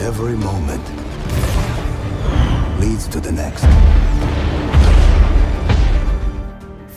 Every moment leads to the next.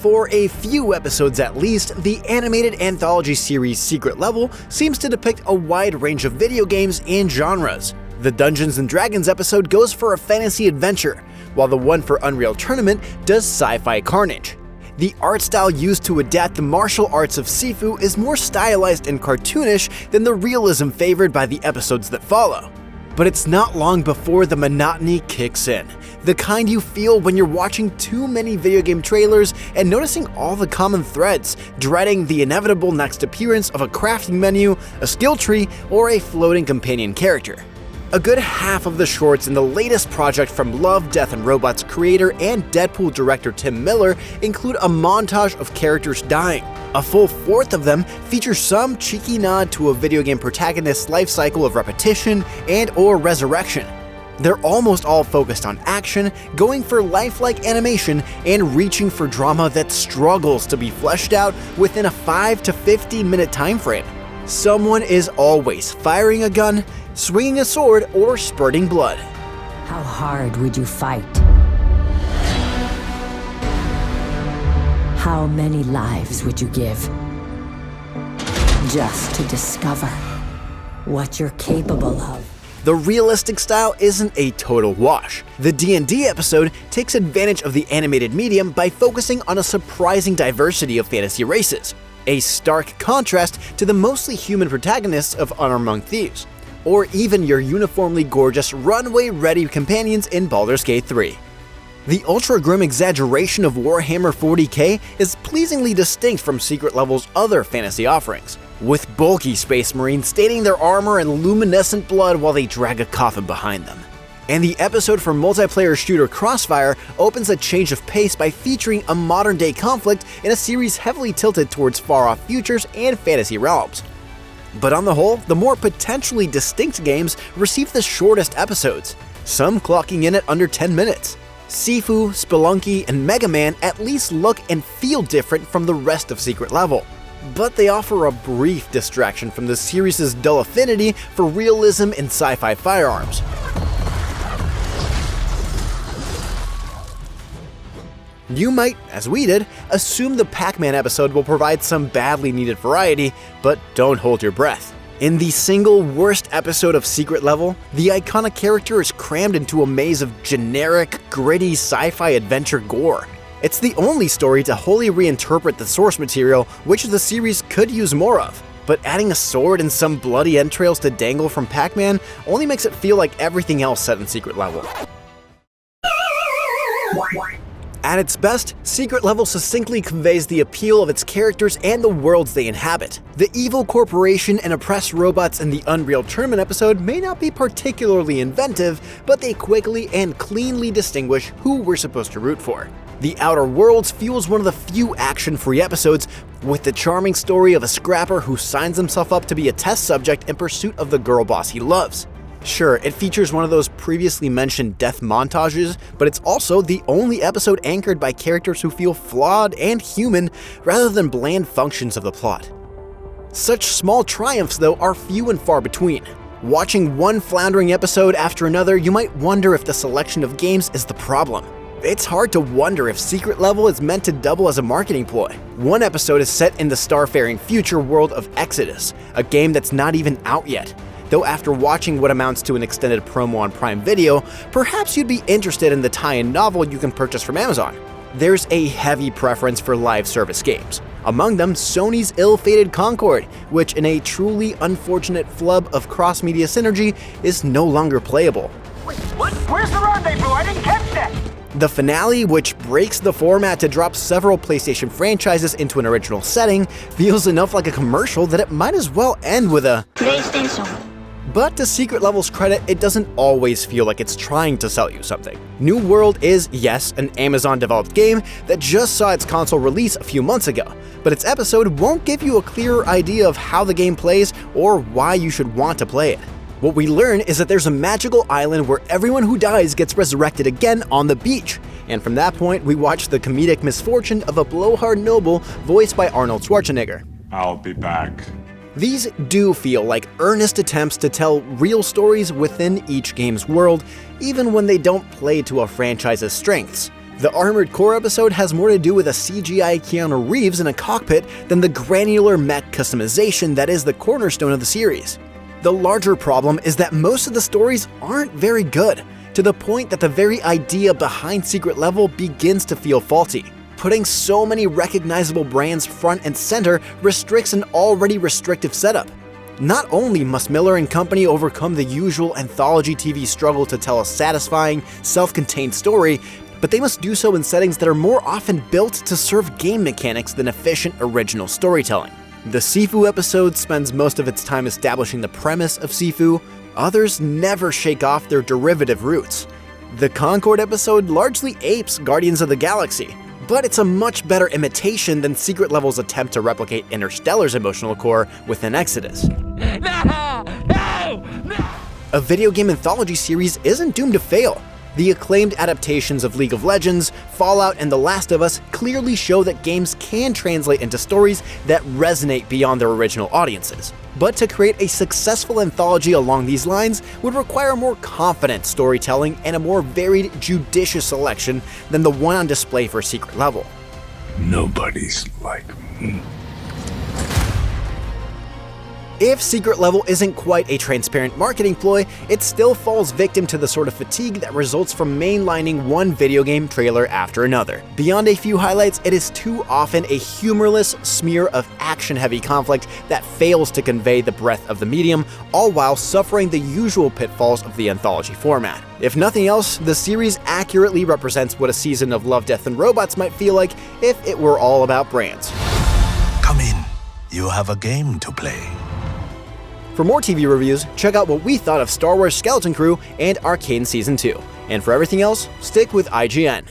For a few episodes at least, the animated anthology series Secret Level seems to depict a wide range of video games and genres. The Dungeons & Dragons episode goes for a fantasy adventure, while the one for Unreal Tournament does sci-fi carnage. The art style used to adapt the martial arts of Sifu is more stylized and cartoonish than the realism favored by the episodes that follow. But it's not long before the monotony kicks in, the kind you feel when you're watching too many video game trailers and noticing all the common threads, dreading the inevitable next appearance of a crafting menu, a skill tree, or a floating companion character. A good half of the shorts in the latest project from Love, Death and Robots creator and Deadpool director Tim Miller include a montage of characters dying. A full fourth of them feature some cheeky nod to a video game protagonist's life cycle of repetition and/or resurrection. They're almost all focused on action, going for lifelike animation, and reaching for drama that struggles to be fleshed out within a 5 to 15 minute time frame. Someone is always firing a gun, swinging a sword, or spurting blood. How hard would you fight? How many lives would you give? Just to discover what you're capable of. The realistic style isn't a total wash. The D&D episode takes advantage of the animated medium by focusing on a surprising diversity of fantasy races, a stark contrast to the mostly human protagonists of Honor Among Thieves, or even your uniformly gorgeous runway-ready companions in Baldur's Gate 3. The ultra-grim exaggeration of Warhammer 40k is pleasingly distinct from Secret Level's other fantasy offerings, with bulky space marines staining their armor in luminescent blood while they drag a coffin behind them. And the episode for multiplayer shooter Crossfire opens a change of pace by featuring a modern-day conflict in a series heavily tilted towards far-off futures and fantasy realms. But on the whole, the more potentially distinct games receive the shortest episodes, some clocking in at under 10 minutes. Sifu, Spelunky, and Mega Man at least look and feel different from the rest of Secret Level, but they offer a brief distraction from the series' dull affinity for realism and sci-fi firearms. You might, as we did, assume the Pac-Man episode will provide some badly needed variety, but don't hold your breath. In the single worst episode of Secret Level, the iconic character is crammed into a maze of generic, gritty sci-fi adventure gore. It's the only story to wholly reinterpret the source material, which the series could use more of. But adding a sword and some bloody entrails to dangle from Pac-Man only makes it feel like everything else set in Secret Level. At its best, Secret Level succinctly conveys the appeal of its characters and the worlds they inhabit. The evil corporation and oppressed robots in the Unreal Tournament episode may not be particularly inventive, but they quickly and cleanly distinguish who we're supposed to root for. The Outer Worlds fuels one of the few action-free episodes, with the charming story of a scrapper who signs himself up to be a test subject in pursuit of the girl boss he loves. Sure, it features one of those previously mentioned death montages, but it's also the only episode anchored by characters who feel flawed and human rather than bland functions of the plot. Such small triumphs, though, are few and far between. Watching one floundering episode after another, you might wonder if the selection of games is the problem. It's hard to wonder if Secret Level is meant to double as a marketing ploy. One episode is set in the starfaring future world of Exodus, a game that's not even out yet. Though after watching what amounts to an extended promo on Prime Video, perhaps you'd be interested in the tie-in novel you can purchase from Amazon. There's a heavy preference for live service games. Among them, Sony's ill-fated Concord, which in a truly unfortunate flub of cross-media synergy is no longer playable. Wait, what? Where's the rendezvous? I didn't catch that! The finale, which breaks the format to drop several PlayStation franchises into an original setting, feels enough like a commercial that it might as well end with a PlayStation. But to Secret Level's credit, it doesn't always feel like it's trying to sell you something. New World is, yes, an Amazon-developed game that just saw its console release a few months ago, but its episode won't give you a clearer idea of how the game plays or why you should want to play it. What we learn is that there's a magical island where everyone who dies gets resurrected again on the beach, and from that point we watch the comedic misfortune of a blowhard noble voiced by Arnold Schwarzenegger. I'll be back. These do feel like earnest attempts to tell real stories within each game's world, even when they don't play to a franchise's strengths. The Armored Core episode has more to do with a CGI Keanu Reeves in a cockpit than the granular mech customization that is the cornerstone of the series. The larger problem is that most of the stories aren't very good, to the point that the very idea behind Secret Level begins to feel faulty. Putting so many recognizable brands front and center restricts an already restrictive setup. Not only must Miller and company overcome the usual anthology TV struggle to tell a satisfying, self-contained story, but they must do so in settings that are more often built to serve game mechanics than efficient original storytelling. The Sifu episode spends most of its time establishing the premise of Sifu. Others never shake off their derivative roots. The Concord episode largely apes Guardians of the Galaxy, but it's a much better imitation than Secret Level's attempt to replicate Interstellar's emotional core within Exodus. No! A video game anthology series isn't doomed to fail. The acclaimed adaptations of League of Legends, Fallout, and The Last of Us clearly show that games can translate into stories that resonate beyond their original audiences. But to create a successful anthology along these lines would require more confident storytelling and a more varied, judicious selection than the one on display for Secret Level. Nobody's like me. If Secret Level isn't quite a transparent marketing ploy, it still falls victim to the sort of fatigue that results from mainlining one video game trailer after another. Beyond a few highlights, it is too often a humorless smear of action-heavy conflict that fails to convey the breadth of the medium, all while suffering the usual pitfalls of the anthology format. If nothing else, the series accurately represents what a season of Love, Death, and Robots might feel like if it were all about brands. Come in. You have a game to play. For more TV reviews, check out what we thought of Star Wars Skeleton Crew and Arcane Season 2. And for everything else, stick with IGN.